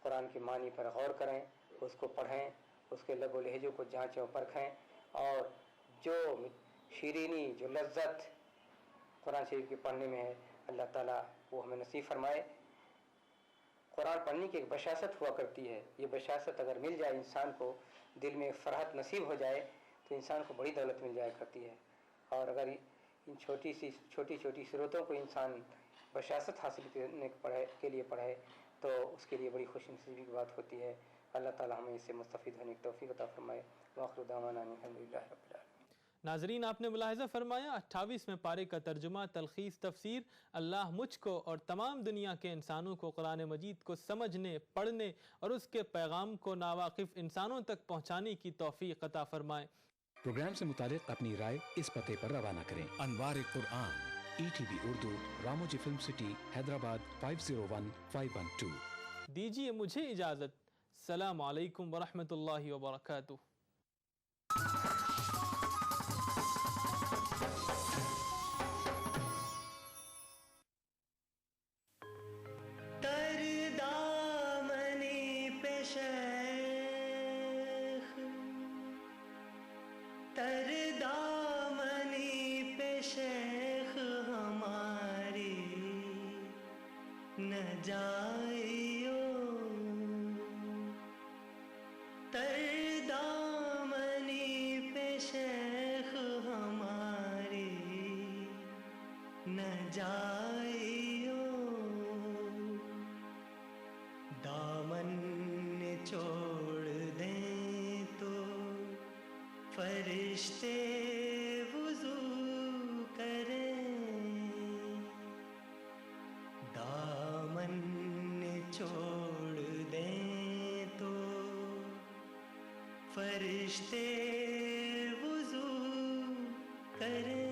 قرآن کے معنی پر غور کریں، اس کو پڑھیں، اس کے لب و لہجوں کو جانچیں و پرکھیں، اور جو شیرینی، جو لذت قرآن شریف کے پڑھنے میں ہے، اللہ تعالیٰ وہ ہمیں نصیب فرمائے۔ قرآن پڑھنے کی ایک بشاشت ہوا کرتی ہے، یہ بشاشت اگر مل جائے انسان کو، دل میں فرحت نصیب ہو جائے تو انسان کو بڑی دولت مل جایا کرتی ہے۔ اور اگر ان چھوٹی چھوٹی صورتوں کو انسان بشاشت حاصل کرنے کے لیے پڑھے تو اس کے لیے بڑی خوش نصیبی کی بات ہوتی ہے۔ اللہ تعالیٰ ہمیں اس سے مستفید ہونے کی توفیق عطا فرمائے۔ وآخر دعوانا الحمدللہ رب العالمین۔ ناظرین، آپ نے ملاحظہ فرمایا 28ویں پارے کا ترجمہ، تلخیص، تفسیر۔ اللہ مجھ کو اور تمام دنیا کے انسانوں کو قرآن مجید کو سمجھنے، پڑھنے اور اس کے پیغام کو ناواقف انسانوں تک پہنچانے کی توفیق عطا فرمائے۔ پروگرام سے متعلق اپنی رائے اس پتے پر روانہ کریں: انوار قرآن، ETV Urdu, Ramoji film city, Hyderabad 501512۔ دیجیے مجھے اجازت۔ السلام علیکم ورحمۃ اللہ وبرکاتہ۔ دامنی پہ شیخ ہماری نہ جائیو، تر دامنی پہ شیخ ہماری نہ جائیو، دامن چھوڑ دیں تو فرشتے وضو کریں، دامن چھوڑ دیں تو فرشتے وضو کریں۔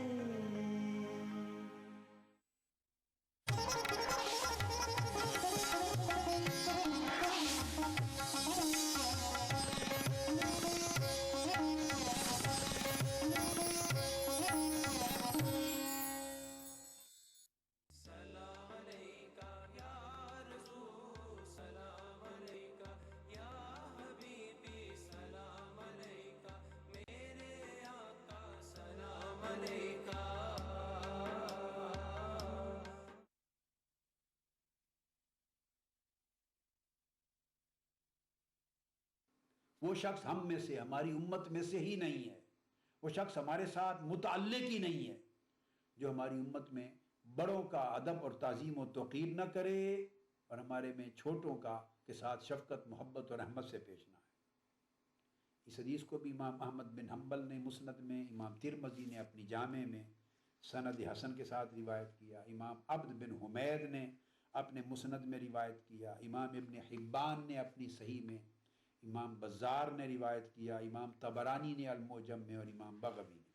وہ شخص ہم میں سے، ہماری امت میں سے ہی نہیں ہے، وہ شخص ہمارے ساتھ متعلق ہی نہیں ہے جو ہماری امت میں بڑوں کا ادب اور تعظیم و توقیر نہ کرے اور ہمارے میں چھوٹوں کے ساتھ شفقت، محبت اور رحمت سے پیش نہ آئے۔ اس حدیث کو بھی امام احمد بن حنبل نے مسند میں، امام ترمذی نے اپنی جامع میں سند حسن کے ساتھ روایت کیا، امام عبد بن حمید نے اپنے مسند میں روایت کیا، امام ابن حبان نے اپنی صحیح میں، امام بزار نے روایت کیا، امام طبرانی نے المعجم میں، اور امام بغوی نے۔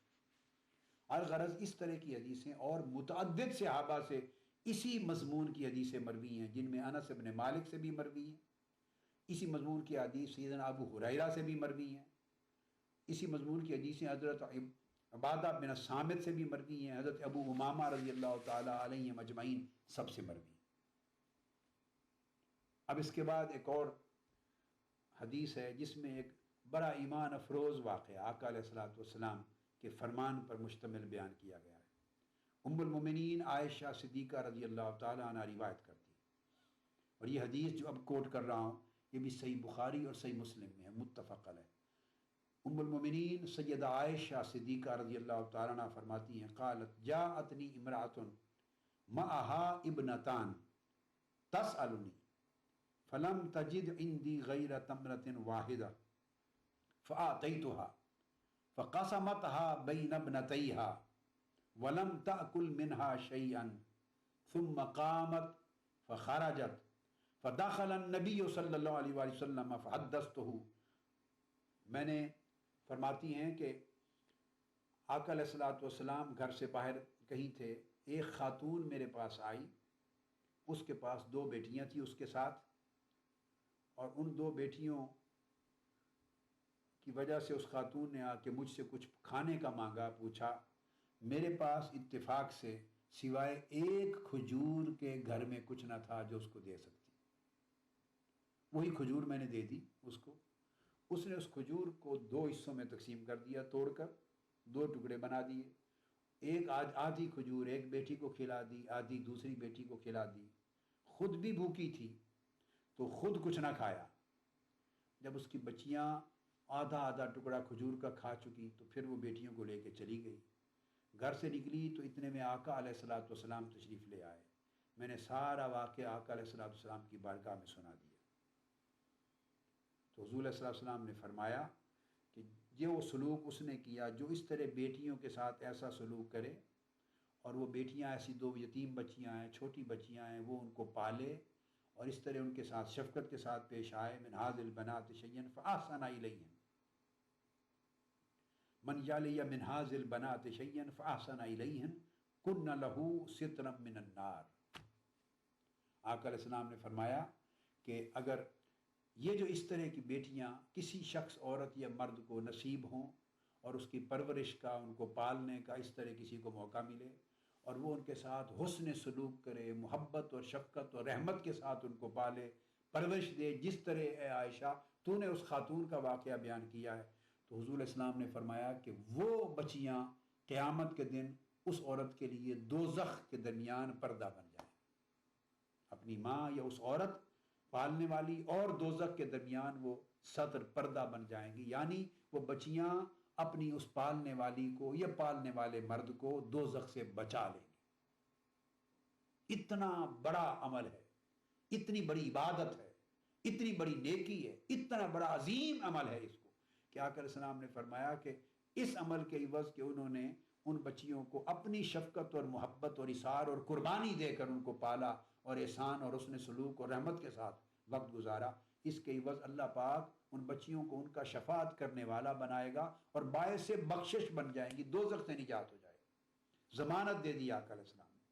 الغرض اس طرح کی حدیثیں اور متعدد صحابہ سے اسی مضمون کی حدیثیں مروی ہیں، جن میں انس بن مالک سے بھی مروی ہیں، اسی مضمون کی حدیث سیدنا ابو ہریرہ سے بھی مروی ہیں، اسی مضمون کی حدیثیں حضرت عبادہ بن الصامت سے بھی مروی ہیں، حضرت ابو امامہ رضی اللہ تعالی علیہم اجمعین سب سے مروی ہیں۔ اب اس کے بعد ایک اور حدیث ہے جس میں ایک بڑا ایمان افروز واقعہ آقا علیہ الصلوۃ والسلام کے فرمان پر مشتمل بیان کیا گیا ہے۔ ام المومنین عائشہ صدیقہ رضی اللہ تعالی عنہ روایت کرتی ہے، اور یہ حدیث جو اب کوٹ کر رہا ہوں یہ بھی صحیح بخاری اور صحیح مسلم میں ہے، متفق علیہ۔ ام المومنین سیدہ عائشہ صدیقہ رضی اللہ تعالی عنہ فرماتی ہیں، قالت جاءتنی امرأۃ معها ابنتان تسألنی فلم تجد عندي غیر تمرة واحدة فآتيتها فقسمتها بين ابنتيها ولم تأكل منها شيئا ثم قامت فخرجت فدخل النبي صلی اللہ علیہ وآلہ وسلم فحدثته۔ میں نے فرماتی ہیں کہ آقا علیہ الصلوۃ والسلام گھر سے باہر کہیں تھے، ایک خاتون میرے پاس آئی، اس کے پاس 2 بیٹیاں تھیں اس کے ساتھ، اور ان 2 بیٹیوں کی وجہ سے اس خاتون نے آ کے مجھ سے کچھ کھانے کا مانگا، پوچھا۔ میرے پاس اتفاق سے سوائے ایک کھجور کے گھر میں کچھ نہ تھا جو اس کو دے سکتی۔ وہی کھجور میں نے دے دی اس کو. اس نے اس کھجور کو 2 حصوں میں تقسیم کر دیا، توڑ کر 2 ٹکڑے بنا دیے. ایک آدھی کھجور ایک بیٹی کو کھلا دی، آدھی دوسری بیٹی کو کھلا دی. خود بھی بھوکی تھی تو خود کچھ نہ کھایا. جب اس کی بچیاں آدھا ٹکڑا کھجور کا کھا چکی تو پھر وہ بیٹیوں کو لے کے چلی گئی. گھر سے نکلی تو اتنے میں آقا علیہ الصلوۃ والسلام تشریف لے آئے. میں نے سارا واقعہ آقا علیہ الصلوۃ والسلام کی بارگاہ میں سنا دیا. تو حضور علیہ الصلوۃ والسلام نے فرمایا کہ یہ وہ سلوک اس نے کیا جو اس طرح بیٹیوں کے ساتھ ایسا سلوک کرے، اور وہ بیٹیاں ایسی 2 یتیم بچیاں ہیں، چھوٹی بچیاں ہیں، وہ ان کو پالے اور اس طرح ان کے ساتھ شفقت کے ساتھ پیش آئے. من هذه البنات شيئا فأحسن إليهن، من جعل من هذه البنات شيئا فأحسن إليهن كن له سترا من النار. آقا علیہ السلام نے فرمایا کہ اگر یہ جو اس طرح کی بیٹیاں کسی شخص عورت یا مرد کو نصیب ہوں اور اس کی پرورش کا، ان کو پالنے کا اس طرح کسی کو موقع ملے اور وہ ان کے ساتھ حسن سلوک کرے، محبت اور شفقت اور رحمت کے ساتھ ان کو پالے، پرورش دے، جس طرح اے عائشہ تو نے اس خاتون کا واقعہ بیان کیا ہے، تو حضور علیہ السلام نے فرمایا کہ وہ بچیاں قیامت کے دن اس عورت کے لیے دوزخ کے درمیان پردہ بن جائیں. اپنی ماں یا اس عورت پالنے والی اور دوزخ کے درمیان وہ ستر پردہ بن جائیں گی، یعنی وہ بچیاں اپنی اس پالنے والی کو یا پالنے والے مرد کو دوزخ سے بچا لیں گی. اتنا بڑا عمل ہے، اتنی بڑی عبادت ہے، اتنی بڑی نیکی ہے، اتنا بڑا عظیم عمل ہے اس کو کہ آقا علیہ السلام نے فرمایا کہ اس عمل کے عوض کہ انہوں نے ان بچیوں کو اپنی شفقت اور محبت اور اثار اور قربانی دے کر ان کو پالا اور احسان اور حسن سلوک اور رحمت کے ساتھ وقت گزارا، اس کے عوض اللہ پاک ان بچیوں کو ان کا شفاعت کرنے والا بنائے گا اور باعث بخشش بن جائیں گی، دوزخ سے نجات ہو جائے گی. ضمانت دے دی آقا علیہ السلام نے.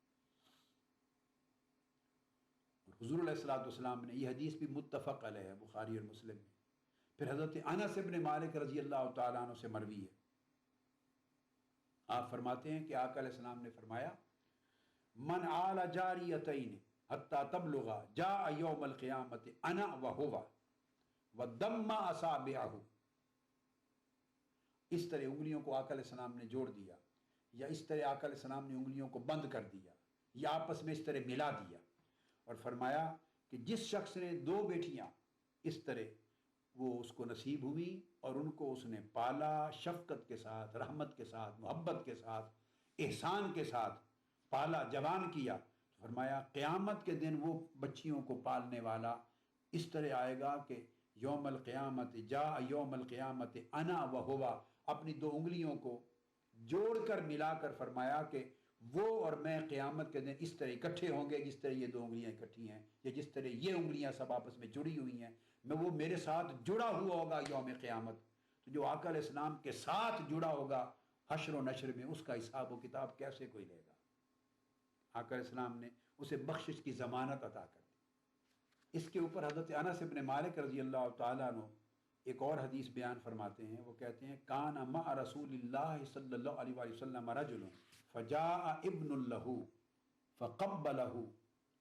اور حضور علیہ الصلوۃ والسلام نے، یہ حدیث بھی متفق علیہ ہے بخاری اور مسلم میں. پھر حضرت انس بن مالک رضی اللہ تعالیٰ عنہ سے مروی ہے، آپ فرماتے ہیں کہ آقا علیہ السلام نے فرمایا من آل جاریتین حتی تبلغ جاء یوم القیامت انا وہو ودم اصابعہ. اس طرح انگلیوں کو آقا علیہ السلام نے جوڑ دیا، یا اس طرح آقا علیہ السلام نے انگلیوں کو بند کر دیا یا آپس میں اس طرح ملا دیا، اور فرمایا کہ جس شخص نے 2 بیٹیاں اس طرح وہ اس کو نصیب ہوئی اور ان کو اس نے پالا شفقت کے ساتھ، رحمت کے ساتھ، محبت کے ساتھ، احسان کے ساتھ پالا، جوان کیا، فرمایا قیامت کے دن وہ بچیوں کو پالنے والا اس طرح آئے گا کہ یوم القیامت جاء یوم القیامت انا وہوا، اپنی 2 انگلیوں کو جوڑ کر ملا کر فرمایا کہ وہ اور میں قیامت کے دن اس طرح اکٹھے ہوں گے جس طرح یہ 2 انگلیاں اکٹھی ہیں، یا جس طرح یہ انگلیاں سب آپس میں جڑی ہوئی ہیں، میں وہ میرے ساتھ جڑا ہوا ہوگا یوم قیامت. تو جو آقا علیہ السلام کے ساتھ جڑا ہوگا حشر و نشر میں، اس کا حساب و کتاب کیسے کوئی لے گا؟ آقا علیہ السلام نے اسے بخشش کی ضمانت عطا کر دی. اس کے اوپر حضرت انس بن مالک رضی اللہ تعالیٰ عنہ ایک اور حدیث بیان فرماتے ہیں. وہ کہتے ہیں کان مع رسول اللہ صلی اللہ علیہ وآلہ وسلم رجل فجاء ابن له فقبله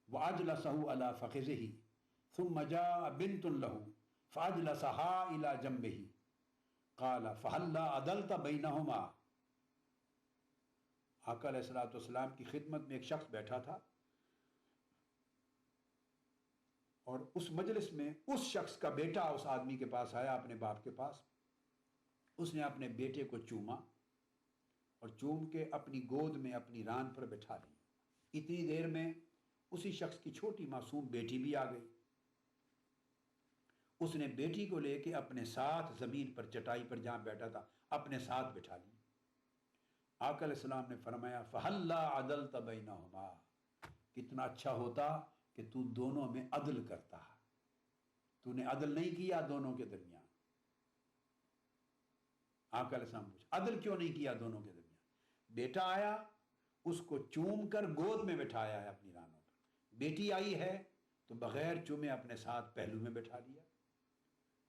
واجلسه على فخذه ثم جاء بنت له فاجلسها الى جنبه قال فهلا عدلت بينهما. آقا علیہ الصلوۃ والسلام کی خدمت میں ایک شخص بیٹھا تھا، اور اس مجلس میں اس شخص کا بیٹا اس آدمی کے پاس آیا، اپنے باپ کے پاس. اس نے اپنے بیٹے کو چوما اور چوم کے اپنی گود میں اپنی ران پر بٹھا لی. اتنی دیر میں اسی شخص کی چھوٹی معصوم بیٹی بھی آ گئی. اس نے بیٹی کو لے کے اپنے ساتھ زمین پر چٹائی پر جہاں بیٹھا تھا اپنے ساتھ بٹھا لی. آقا علیہ السلام نے فرمایا فَهَلَّا عَدَلْتَ بَيْنَهُمَا، کتنا اچھا ہوتا کہ تو دونوں میں عدل کرتا، تو نے عدل نہیں کیا دونوں کے درمیان. آقا علیہ السلام پوچھا عدل کیوں نہیں کیا دونوں کے درمیان؟ بیٹا آیا، اس کو چوم کر گود میں بٹھایا ہے اپنی رانوں پر. بیٹی آئی ہے تو بغیر چومے اپنے ساتھ پہلو میں بٹھا لیا.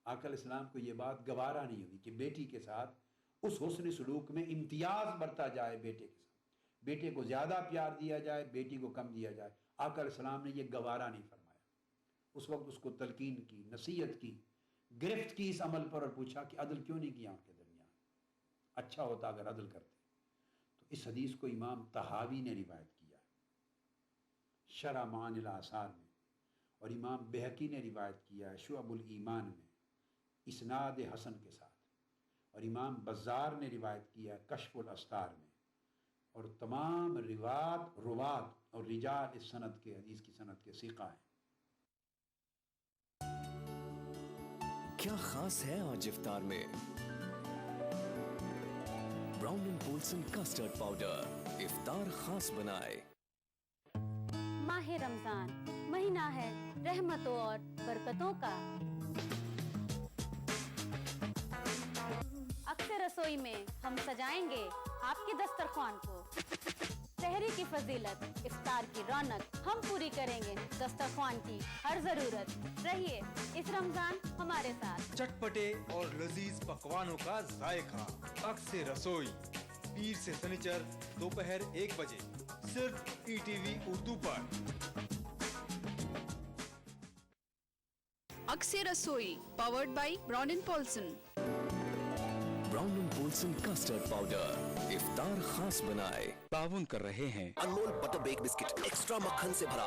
آقا علیہ السلام کو یہ بات گوارا نہیں ہوئی کہ بیٹی کے ساتھ اس حسن سلوک میں امتیاز برتا جائے، بیٹے کے ساتھ بیٹے کو زیادہ پیار دیا جائے، بیٹی کو کم دیا جائے. آقا علیہ السلام نے یہ گوارا نہیں فرمایا. اس وقت اس کو تلقین کی، نصیحت کی، گرفت کی اس عمل پر، اور پوچھا کہ عدل کیوں نہیں کیا ان کے درمیان، اچھا ہوتا اگر عدل کرتے۔ تو اس حدیث کو امام طحاوی نے روایت کیا شرح معانی الآثار میں، اور امام بہقی نے روایت کیا ہے شعب الایمان میں اسناد حسن کے ساتھ، اور امام بزار نے روایت کیا ہے کشف الاستار میں، اور تمام روات اور رجال اس سند کے، حدیث کی سند کے ثقہ ہیں۔ کیا خاص ہے آج افطار میں؟ Brown and Polson custard powder افطار خاص بنائے۔ ماہ رمضان مہینہ ہے رحمتوں اور برکتوں کا۔ اکثر رسوئی میں ہم سجائیں گے آپ کے دسترخوان کو، سحری کی فضیلت، افطار کی رونق، ہم پوری کریں گے دسترخوان کی ہر ضرورت۔ رہیے اس رمضان ہمارے ساتھ۔ چٹپٹے اور لذیذ پکوانوں کا ذائقہ، اکثر رسوئی، پیر سے سنیچر دوپہر 1 بجے، صرف ETV اردو پر۔ اکثر Rasoi powered by Brown and Polson. Brown and Polson custard powder افطار خاص بنائے۔ تعاون کر رہے ہیں انمول بٹر بیک بسکٹ ایکسٹرا مکھن سے بھرا۔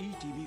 ETV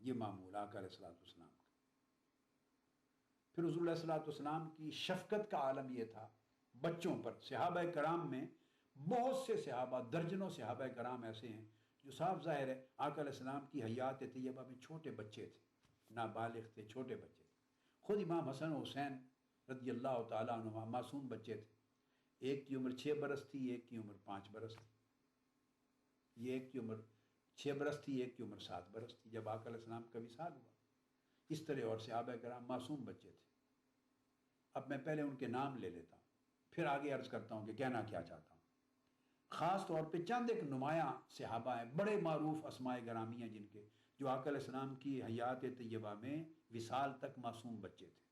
یہ معمول آقا علیہ السلام کا۔ پھر حضور علیہ السلام کی شفقت کا عالم یہ تھا بچوں پر۔ صحابہ کرام میں بہت سے صحابہ، درجنوں صحابہ کرام ایسے ہیں جو صاف ظاہر ہے آقا علیہ السلام کی حیات طیبہ میں چھوٹے بچے تھے، نابالغ تھے، چھوٹے بچے تھے۔ خود امام حسن و حسین رضی اللہ تعالیٰ عنہ معصوم بچے تھے۔ ایک کی عمر 6 برس تھی، ایک کی عمر 5 برس تھی۔ یہ ایک کی عمر 6 برس تھی، ایک کی عمر 7 برس تھی جب آقا علیہ السلام کا وصال ہوا۔ اس طرح اور صحابہ کرام معصوم بچے تھے۔ اب میں پہلے ان کے نام لے لیتا ہوں، پھر آگے عرض کرتا ہوں کہ کہنا کیا چاہتا ہوں۔ خاص طور پہ چند ایک نمایاں صحابہ ہیں، بڑے معروف اسماء گرامی ہیں جن کے، جو آقا علیہ السلام کی حیات طیبہ میں وصال تک معصوم بچے تھے۔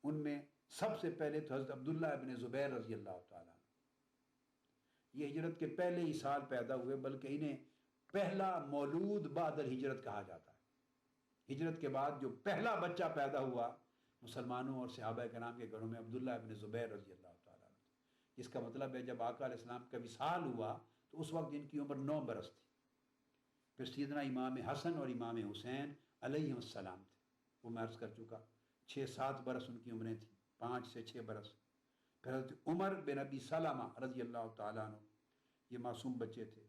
ان میں سب سے پہلے تو حضرت عبداللہ ابن زبیر رضی اللہ تعالیٰ عنہ۔ یہ ہجرت کے پہلے ہی سال پیدا ہوئے، بلکہ انہیں پہلا مولود بعد الہجرت کہا جاتا ہے۔ ہجرت کے بعد جو پہلا بچہ پیدا ہوا مسلمانوں اور صحابہ کرام کے گھروں میں عبداللہ ابن زبیر رضی اللہ تعالیٰ عنہ، جس کا مطلب ہے جب آقا علیہ السلام کا وصال ہوا تو اس وقت ان کی عمر 9 برس تھی۔ پھر سیدنا امام حسن اور امام حسین علیہ السلام تھے، وہ میں عرض کر چکا، 6-7 برس ان کی عمریں تھیں، 5 سے 6 برس۔ پھر حضرت عمر بن ابی سلمہ رضی اللہ تعالیٰ عنہ، یہ معصوم بچے تھے۔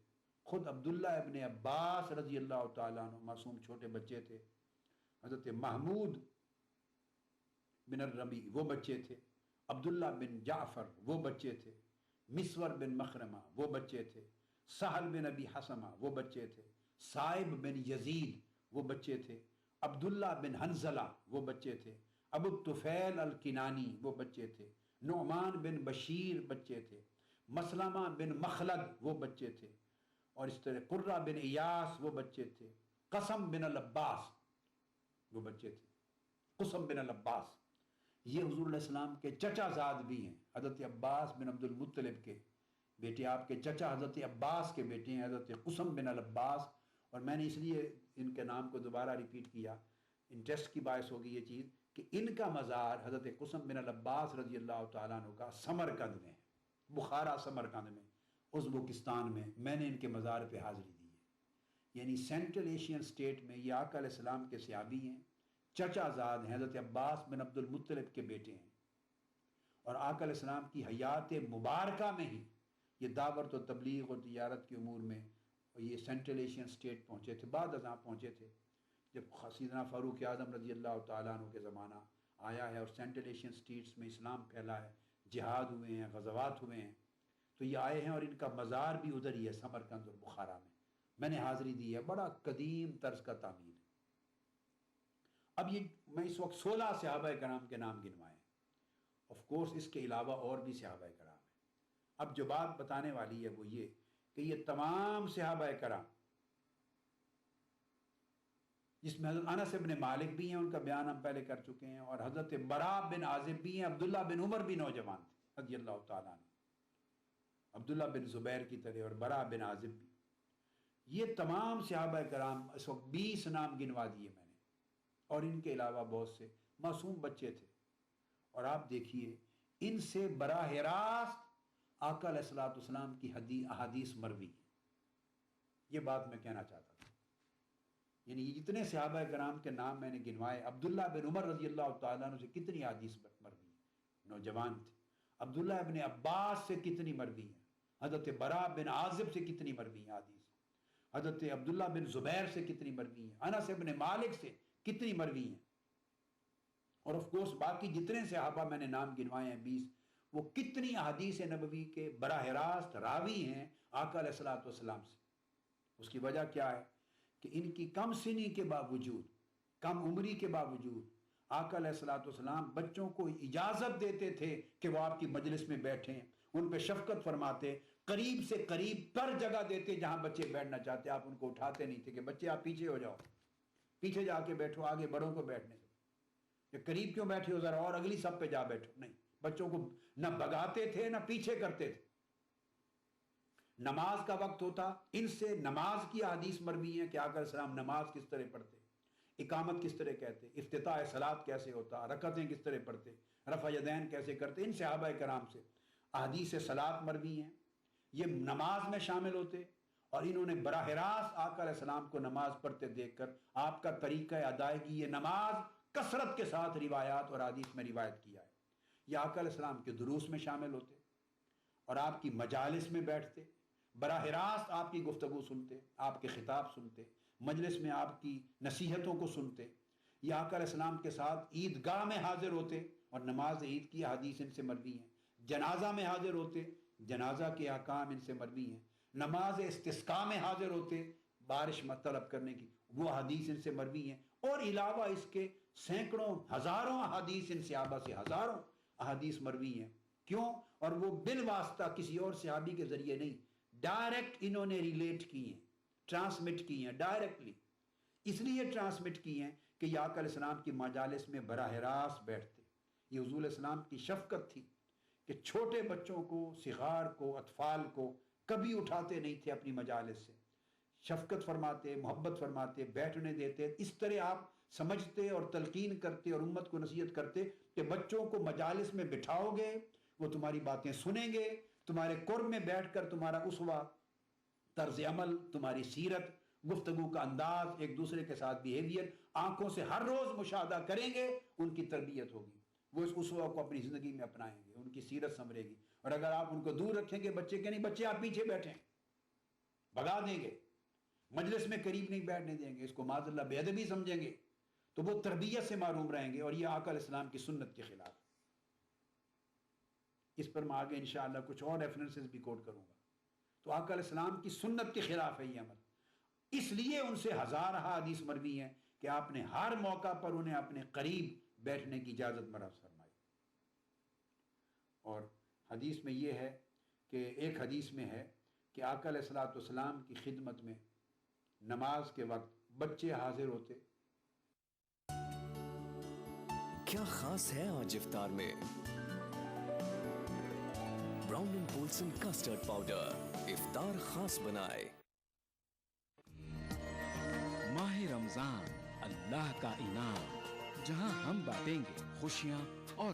خود عبداللہ ابن عباس رضی اللہ تعالیٰ عنہ معصوم چھوٹے بچے تھے۔ حضرت محمود بن الربیع وہ بچے تھے۔ عبداللہ بن جعفر وہ بچے تھے۔ مسور بن مخرمہ وہ بچے تھے۔ سہل بن ابی حسمہ وہ بچے تھے۔ صائب بن یزید وہ بچے تھے۔ عبداللہ بن حنزلہ وہ بچے تھے۔ ابو الطفیل الکنانی وہ بچے تھے۔ نعمان بن بشیر بچے تھے۔ مسلمہ بن مخلد وہ بچے تھے، اور اس طرح قرہ بن ایاس وہ بچے تھے۔ قسم بن العباس وہ بچے تھے۔ قسم بن العباس یہ حضور علیہ السلام کے چچا زاد بھی ہیں، حضرت عباس بن عبد المطلب کے بیٹے، آپ کے چچا حضرت عباس کے بیٹے ہیں حضرت قسم بن العباس۔ اور میں نے اس لیے ان کے نام کو دوبارہ ریپیٹ کیا، انٹرسٹ کی باعث ہوگی یہ چیز، کہ ان کا مزار حضرت قسم بن العباس رضی اللہ تعالیٰ عنہ کا سمرقند میں ہے، بخارا سمرقند میں، ازبکستان میں نے ان کے مزار پہ حاضری دی ہے. یعنی سینٹرل ایشین سٹیٹ میں یہ آقا علیہ السلام کے صحابی ہیں، چچا زاد ہیں، حضرت عباس بن عبد المطلب کے بیٹے ہیں، اور آقا علیہ السلام کی حیات مبارکہ میں ہی یہ دعوت و تبلیغ اور تجارت کے امور میں یہ سینٹرل ایشین سٹیٹ پہنچے تھے. بعد ازاں پہنچے تھے جب سیدنا فاروق اعظم رضی اللہ تعالیٰ عنہ کے زمانہ آیا ہے اور سینٹرل ایشین سٹیٹس میں اسلام پھیلا ہے، جہاد ہوئے ہیں، غزوات ہوئے ہیں، تو یہ آئے ہیں اور ان کا مزار بھی ادھر ہی ہے سمرقند اور بخارا میں نے حاضری دی ہے. بڑا قدیم طرز کا تعمیر ہے. اب یہ میں اس وقت 16 صحابہ کرام کے نام گنوائے ہیں. آف کورس اس کے علاوہ اور بھی صحابہ کرام ہیں. اب جو بات بتانے والی ہے وہ یہ کہ یہ تمام صحابہ کرام، جس میں حضرت انس بن مالک بھی ہیں، ان کا بیان ہم پہلے کر چکے ہیں، اور حضرت برا بن عازب بھی ہیں، عبداللہ بن عمر بھی نوجوان تھے رضی اللہ تعالیٰ عنہ، عبداللہ بن زبیر کی طرح، اور برا بن عازب بھی. یہ تمام صحابہ کرام اس وقت 20 نام گنوا دیے میں نے، اور ان کے علاوہ بہت سے معصوم بچے تھے. اور آپ دیکھیے ان سے براہ راست آقا علیہ الصلوۃ والسلام کی احادیث مروی ہے. یہ بات میں کہنا چاہتا تھا. یعنی یہ جتنے صحابہ کرام کے نام میں نے گنوائے، عبداللہ بن عمر رضی اللہ تعالیٰ عنہ سے کتنی حدیث مروی ہے، نوجوان تھے. عبداللہ ابن عباس سے کتنی مروی ہیں، حضرت برا بن عازب سے کتنی مروی ہیں حدیث، حضرت عبداللہ بن زبیر سے کتنی مروی ہیں، انس ابن مالک سے کتنی مروی ہیں، اور آف کورس باقی جتنے صحابہ میں نے نام گنوائے ہیں 20، وہ کتنی احادیث نبوی کے براہ راست راوی ہیں آقا علیہ الصلوۃ والسلام سے. اس کی وجہ کیا ہے کہ ان کی کم سنی کے باوجود، کم عمری کے باوجود آقا علیہ الصلوۃ والسلام بچوں کو اجازت دیتے تھے کہ وہ آپ کی مجلس میں بیٹھیں، ان پہ شفقت فرماتے، قریب سے قریب پر جگہ دیتے جہاں بچے بیٹھنا چاہتے. آپ ان کو اٹھاتے نہیں تھے کہ بچے آپ پیچھے ہو جاؤ، پیچھے جا کے بیٹھو، آگے بڑوں کو بیٹھنے دو، کہ قریب کیوں بیٹھے ہو، ذرا اور اگلی صف پہ جا بیٹھو. نہیں، بچوں کو نہ بگاتے تھے نہ پیچھے کرتے تھے. نماز کا وقت ہوتا، ان سے نماز کی حدیث مروی ہیں کہ آقا علیہ السلام نماز کس طرح پڑھتے، اقامت کس طرح کہتے، افتتاح صلاۃ کیسے ہوتا، رکعتیں کس طرح پڑھتے، رفع یدین کیسے کرتے. ان صحابہ کرام سے احادیث صلاۃ مروی ہیں. یہ نماز میں شامل ہوتے اور انہوں نے براہ راست آقا علیہ السلام کو نماز پڑھتے دیکھ کر آپ کا طریقہ ادائیگی یہ نماز کثرت کے ساتھ روایات اور حدیث میں روایت کیا ہے. یہ آقا علیہ السلام کے دروس میں شامل ہوتے اور آپ کی مجالس میں بیٹھتے، براہ راست آپ کی گفتگو سنتے، آپ کے خطاب سنتے، مجلس میں آپ کی نصیحتوں کو سنتے. یہ آقا علیہ السلام کے ساتھ عیدگاہ میں حاضر ہوتے اور نماز عید کی حدیث ان سے مروی ہیں. جنازہ میں حاضر ہوتے، جنازہ کے احکام ان سے مروی ہیں. نماز استسقاء میں حاضر ہوتے، بارش طلب کرنے کی، وہ حدیث ان سے مروی ہیں. اور علاوہ اس کے سینکڑوں ہزاروں احادیث ان صحابہ سے ہزاروں احادیث مروی ہیں. کیوں؟ اور وہ بالواسطہ کسی اور صحابی کے ذریعے نہیں، ڈائریکٹ انہوں نے ریلیٹ کی ہیں، ٹرانسمٹ کی ہیں ڈائریکٹلی. اس لیے ٹرانسمٹ کی ہیں کہ یہ آقا علیہ السلام کی مجالس میں براہ راست بیٹھتے. یہ حضور علیہ السلام کی شفقت تھی کہ چھوٹے بچوں کو، صغار کو، اطفال کو کبھی اٹھاتے نہیں تھے اپنی مجالس سے. شفقت فرماتے، محبت فرماتے، بیٹھنے دیتے. اس طرح آپ سمجھتے اور تلقین کرتے اور امت کو نصیحت کرتے کہ بچوں کو مجالس میں بٹھاؤ گے، وہ تمہاری باتیں سنیں گے، تمہارے قرب میں بیٹھ کر تمہارا اسوہ، طرز عمل، تمہاری سیرت، گفتگو کا انداز، ایک دوسرے کے ساتھ بیہیویئر آنکھوں سے ہر روز مشاہدہ کریں گے. ان کی تربیت ہوگی، وہ اس اسوہ کو اپنی زندگی میں اپنائیں گے، ان کی سیرت سنورے گی. اور اگر آپ ان کو دور رکھیں گے، بچے کہ نہیں، بچے آپ پیچھے بیٹھیں، بھگا دیں گے، مجلس میں قریب نہیں بیٹھنے دیں گے، اس کو معاذ اللہ بے ادبی سمجھیں گے، تو وہ تربیت سے محروم رہیں گے. اور یہ آقا علیہ السلام کی سنت کے خلاف. اس پر میں آگے انشاءاللہ کچھ اور ریفرنسز بھی کوٹ کروں گا. تو آقا علیہ السلام کی سنت کے خلاف ہے یہ عمل. اس لیے ان سے ہزارہ حدیث مروی ہیں کہ آپ نے ہر موقع پر انہیں اپنے قریب بیٹھنے کی اجازت مرحب فرمائی. اور حدیث میں یہ ہے کہ ایک حدیث میں ہے کہ آقا علیہ الصلوۃ والسلام کی خدمت میں نماز کے وقت بچے حاضر ہوتے. کیا خاص ہے آج افطار میں؟ Brown and Polson custard powder افطار خاص بنائے. ماہ رمضان اللہ کا انعام، جہاں ہم بانٹیں گے خوشیاں اور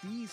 30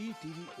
ETV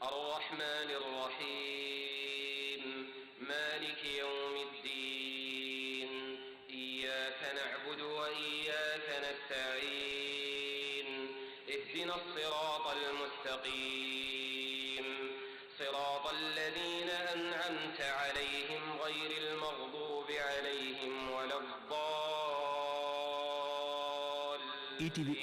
الرحمن الرحيم مالك يوم الدين إياك نعبد وإياك نستعين اهدنا الصراط المستقيم صراط الذين أنعمت عليهم غير المغضوب عليهم ولا الضالين। ETV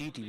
ETV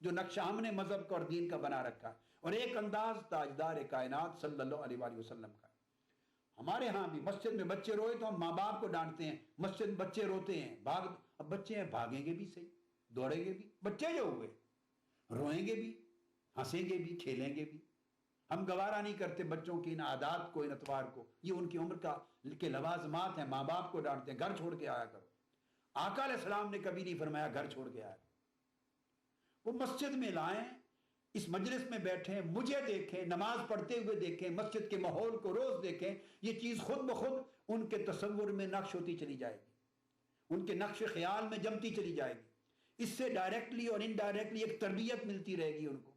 جو نقشہ ہم نے مذہب کا اور دین کا بنا رکھا ہے، اور ایک انداز تاجدار کائنات صلی اللہ علیہ وآلہ وسلم کا ہے۔ ہمارے ہاں بھی مسجد میں بچے روئے تو ہم ماں باپ کو ڈانٹتے ہیں، مسجد بچے روتے ہیں اب بچے ہیں بھاگیں گے بھی صحیح، دوڑیں گے بھی، بچے جو ہوئے روئیں گے بھی، ہنسیں گے بھی، کھیلیں گے بھی۔ ہم گوارا نہیں کرتے بچوں کی ان عادات کو، ان اطوار کو، یہ ان کی عمر کے لوازمات ہیں، ماں باپ کو ڈانٹتے ہیں، گھر چھوڑ کے آیا کرو۔ آقا علیہ السلام نے کبھی نہیں فرمایا گھر چھوڑ کے آیا کرو۔ وہ مسجد میں لائیں، اس مجلس میں بیٹھیں، مجھے دیکھیں، نماز پڑھتے ہوئے دیکھیں، مسجد کے ماحول کو روز دیکھیں، یہ چیز خود بخود ان کے تصور میں نقش ہوتی چلی جائے گی، ان کے نقش خیال میں جمتی چلی جائے گی۔ اس سے ڈائریکٹلی اور انڈائریکٹلی ایک تربیت ملتی رہے گی ان کو،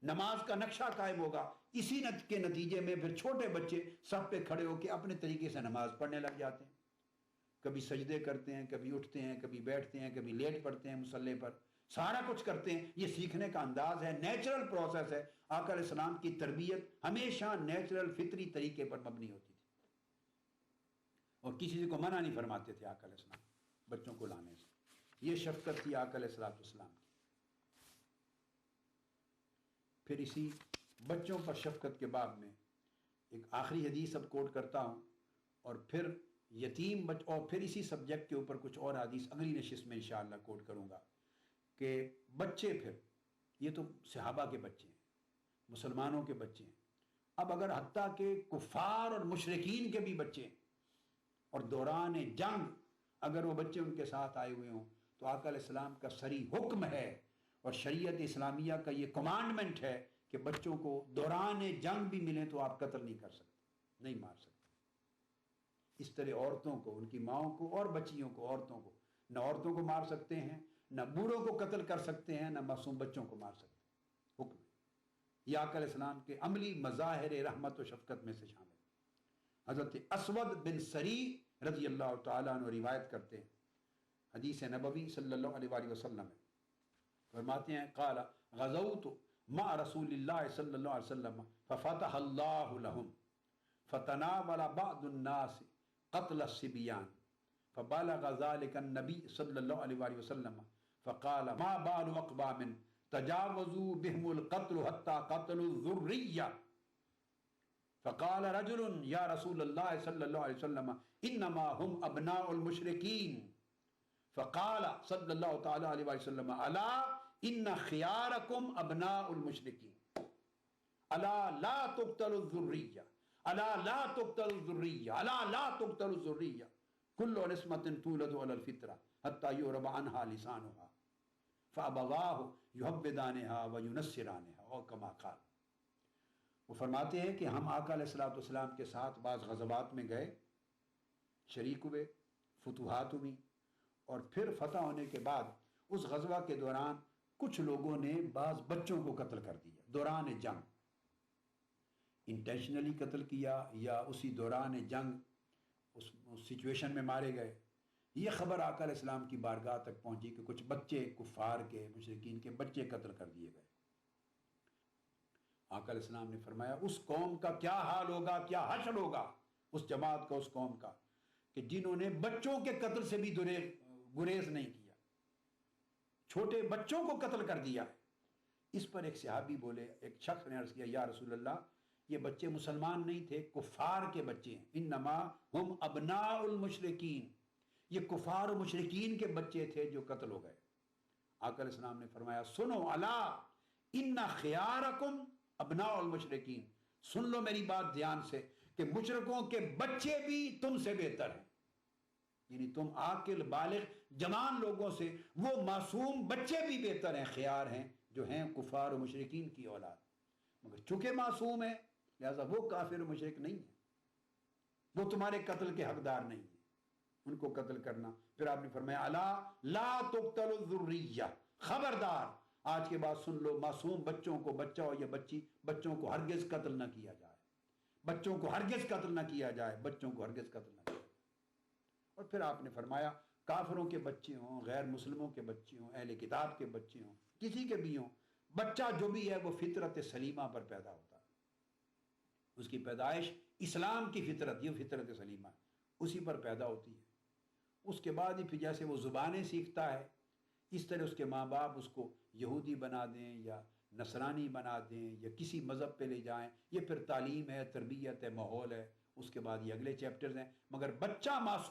نماز کا نقشہ قائم ہوگا۔ اسی کے نتیجے میں پھر چھوٹے بچے صف پہ کھڑے ہو کے اپنے طریقے سے نماز پڑھنے لگ جاتے ہیں، کبھی سجدے کرتے ہیں، کبھی اٹھتے ہیں، کبھی بیٹھتے ہیں، کبھی لیٹ پڑھتے ہیں مصلی پر، سارا کچھ کرتے ہیں۔ یہ سیکھنے کا انداز ہے، نیچرل پروسیس ہے۔ آقا علیہ السلام کی تربیت ہمیشہ نیچرل فطری طریقے پر مبنی ہوتی تھی، اور کسی کو منع نہیں فرماتے تھے آقا علیہ السلام بچوں کو لانے سے۔ یہ شفقت تھی آقا علیہ السلام کی۔ پھر اسی بچوں پر شفقت کے باب میں ایک آخری حدیث اب کوٹ کرتا ہوں، اور پھر یتیم اور پھر اسی سبجیکٹ کے اوپر کچھ اور حدیث اگلی نشست میں انشاءاللہ کوٹ کروں گا کہ بچے، پھر یہ تو صحابہ کے بچے ہیں، مسلمانوں کے بچے ہیں، اب اگر حتیٰ کہ کفار اور مشرکین کے بھی بچے ہیں، اور دوران جنگ اگر وہ بچے ان کے ساتھ آئے ہوئے ہوں، تو آقا علیہ السلام کا صریح حکم ہے اور شریعت اسلامیہ کا یہ کمانڈمنٹ ہے کہ بچوں کو دوران جنگ بھی ملیں تو آپ قتل نہیں کر سکتے، نہیں مار سکتے۔ اس طرح عورتوں کو، ان کی ماؤں کو اور بچیوں کو، عورتوں کو نہ عورتوں کو مار سکتے ہیں، نہ بوڑھوں کو قتل کر سکتے ہیں، نہ معصوم بچوں کو مار سکتے ہیں۔ حکم یہ آقا علیہ السلام کے عملی مظاہر رحمت و شفقت میں سے شامل ہے۔ حضرت اسود بن سری رضی اللہ تعالیٰ عنہ روایت کرتے ہیں، حدیث نبوی صلی اللہ علیہ وآلہ وسلم میں فرماتے ہیں، قال غزوت مع رسول اللہ صلی اللہ علیہ وسلم ففتح اللہ لهم فتناول بعض الناس قتل الصبیان فبلغ ذلك النبی صلی اللہ علیہ وآلہ وسلم فقال ما بال اقوام تجاوزوا بهم القتل حتى قتلوا الذرية فقال رجل یا رسول اللہ صلی اللہ علیہ وسلم انما هم ابناء المشرکین فقال صلی اللہ تعالی علیہ وسلم الا ان خیارکم ابناء المشرکین الا لا تقتل الذریہ الا لا تقتل الذریہ الا لا تقتل الذریہ کل نسمۃ تولد علی الفطرہ حتی یعرب عنہا لسانها فابواہ یحودانها وینصرانها اور کما قال۔ وہ فرماتے ہیں کہ ہم آقا علیہ السلام کے ساتھ بعض غزوات میں گئے، شریک ہوئے، فتوحات ہوئی، اور پھر فتح ہونے کے بعد اس غزوہ کے دوران کچھ لوگوں نے بعض بچوں کو قتل کر دیا دوران جنگ، انٹینشنلی قتل کیا یا اسی دوران جنگ اس سچویشن میں مارے گئے۔ یہ خبر آقا علیہ السلام کی بارگاہ تک پہنچی کہ کچھ بچے کفار کے، مشرکین کے بچے قتل کر دیے گئے۔ آقا علیہ السلام نے فرمایا اس قوم کا کیا حال ہوگا، کیا حشر ہوگا اس جماعت کا، اس قوم کا کہ جنہوں نے بچوں کے قتل سے بھی گریز نہیں کیا، چھوٹے بچوں کو قتل کر دیا۔ اس پر ایک صحابی بولے، ایک شخص نے عرض کیا یا رسول اللہ یہ بچے مسلمان نہیں تھے، کفار کے بچے ہیں، انما ہم ابناء المشرکین، یہ کفار و مشرکین کے بچے تھے جو قتل ہو گئے۔ آقا علیہ السلام نے فرمایا سنو الا ان خیارکم ابناء المشرکین، سن لو میری بات دھیان سے کہ مشرکوں کے بچے بھی تم سے بہتر ہیں، یعنی تم عاقل بالغ جوان لوگوں سے وہ معصوم بچے بھی بہتر ہیں، خیار ہیں جو ہیں کفار و مشرکین کی اولاد، مگر چونکہ معصوم ہیں لہذا وہ کافر و مشرک نہیں ہیں، وہ تمہارے قتل کے حقدار نہیں ہیں، ان کو قتل کرنا۔ پھر آپ نے فرمایا الا لا تقتل الذریہ، خبردار آج کے بعد سن لو معصوم بچوں کو، بچہ ہو یا بچی، بچوں کو ہرگز قتل نہ کیا جائے، بچوں کو ہرگز قتل نہ کیا جائے، بچوں کو ہرگز قتل نہ کیا جائے۔ اور پھر آپ نے فرمایا کافروں کے بچے ہوں، غیر مسلموں کے بچے ہوں، اہل کتاب کے بچے ہوں، کسی کے بھی ہوں، بچہ جو بھی ہے وہ فطرت سلیمہ پر پیدا ہوتا ہے، اس کی پیدائش اسلام کی فطرت، یہ فطرت سلیمہ اسی پر پیدا ہوتی ہے۔ اس کے بعد ہی پھر جیسے وہ زبانیں سیکھتا ہے اس طرح اس کے ماں باپ اس کو یہودی بنا دیں یا نصرانی بنا دیں یا کسی مذہب پہ لے جائیں، یہ پھر تعلیم ہے، تربیت ہے، ماحول ہے، اس کے بعد یہ اگلے چیپٹرز ہیں، مگر بچہ معصوم